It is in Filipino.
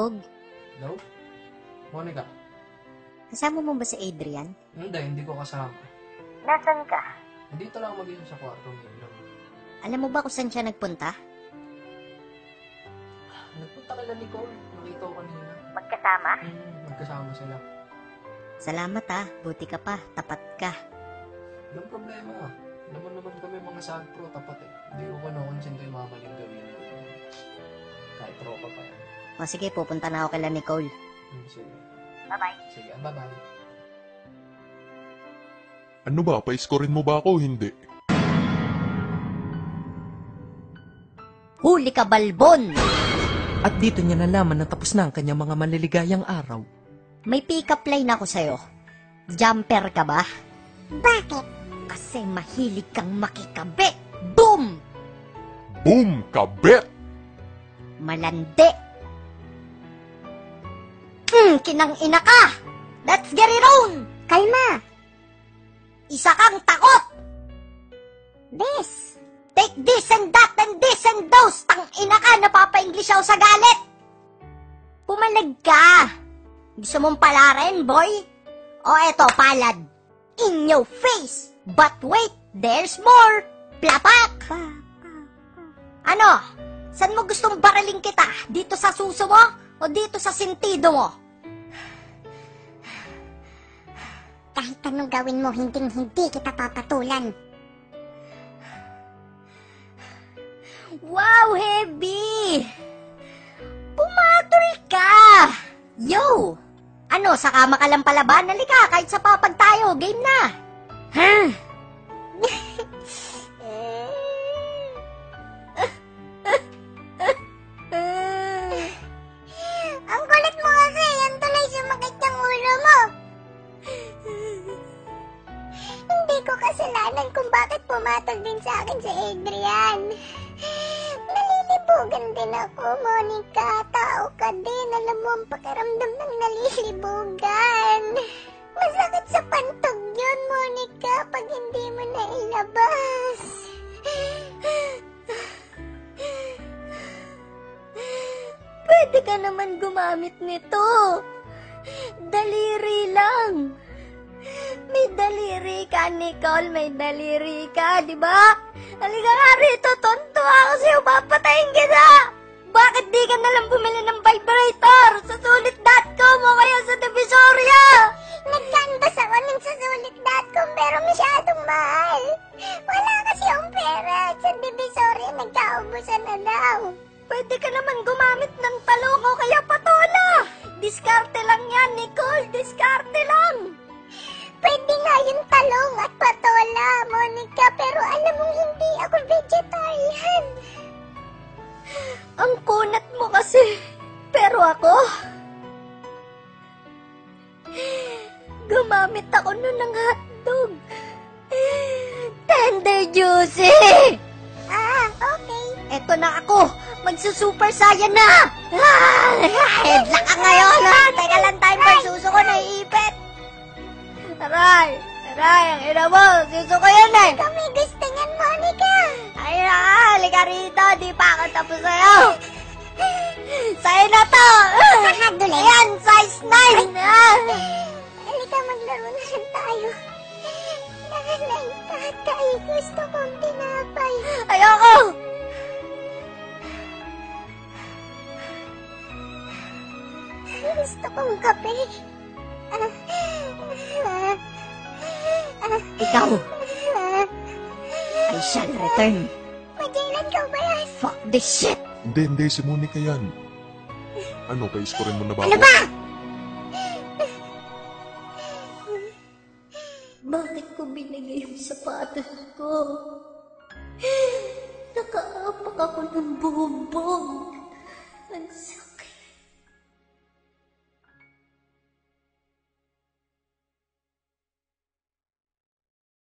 Dog. Hello? Monica? Kasama mo ba si Adrian? Hindi ko kasama. Nasaan ka? Dito lang mag-inom sa kwarto ngayon. Alam mo ba kung saan siya nagpunta? Nagpunta ka na, Nicole. Nakita ko kanina. Magkasama? Magkasama sila. Salamat buti ka pa, tapat ka. Yung problema, naman kami mga sad pro, tapat eh. Hindi ko konsento yung mga maling gawin. Kahit tropa pa yan. O sige, pupunta na ako kay Nicole. Sige. Bye-bye. Sige, bye-bye. Ano ba? Pa-scorein mo ba ako? Hindi. Huli ka, Balbon! At dito niya nalaman na tapos na ang kanyang mga maliligayang araw. May pick-up line ako sa'yo. Jumper ka ba? Bakit? Kasi mahilig kang makikabe. Boom! Boom! Kabet! Malandi. Kinang ina ka! Let's get it on! Kalma! Isa kang takot! This! Take this and that and this and those! Tang ina ka! Napapa-English ako sa galit! Pumalag ka! Gusto mong palarin, boy? O eto, palad. In your face! But wait, there's more! Plapak! Ano? Saan mo gustong baraling kita? Dito sa suso mo? O dito sa sentido mo? Kahit anong gawin mo, hindi kita papatulan. Wow, Heavy! Pumatol ka! Yo! Ano, sa kama ka lang palaban? Halika, kahit sa papag tayo, game na! Ha? Ang kulit mo kasi, yan tuloy sumakit yung ulo mo. Hindi ko kasalanan kung bakit pumatol din sa akin si Adrian. Nalilibugan din ako, Monica. Tao ka din. Alam mo ang pakiramdam ng nalilibugan. Masakit sa pantog yun, Monica, pag hindi mo na ilabas. Pwede ka naman gumamit nito. Daliri lang. May daliri ka, Nicole. May daliri ka, di ba? Halika nga rito, tonto ako sa'yo. Papatayin kita. Bakit di ka nalang bumili ng vibrator sa sulit.com o kaya sa Divisoria? Nagkandas ako ng sa sulit.com pero masyadong mahal. Wala kasi yung pera. Sa Divisoria nagkaubusan na daw. Pwede ka naman gumamit ng talong o kaya patola. Diskarte lang yan, Nicole. Diskarte lang. Pwede nga yung talong at patola, Monica, pero alam mong hindi ako vegetarian. Ang kunat mo kasi, pero ako, gumamit ako nun ng hotdog. Tender juicy! Okay. Eto na ako, magsusuper saiyan na! Headlock ka ngayon, Teka lang, timer, suso ko naiipit. Aray, ang ina mo, suso ko yan eh. Kami gusto niyan, Monica. Ay na ka, halika rito, di pa ako tapos sa'yo. Sa'yo na to. Ayan, size 9. Halika, maglaro na rin tayo. Nanay, tatay, gusto kong tinapay. Ayoko. Gusto kong kape. Ikaw, I shall return. Magellan ka ba yan? Fuck this shit! Hindi, si Monica yan. Ano, pa-scorein mo na ba ako? Ano ba? Bakit ko binigay yung sapatos ko? Nakaapak ako ng bumbong. Ang sakit.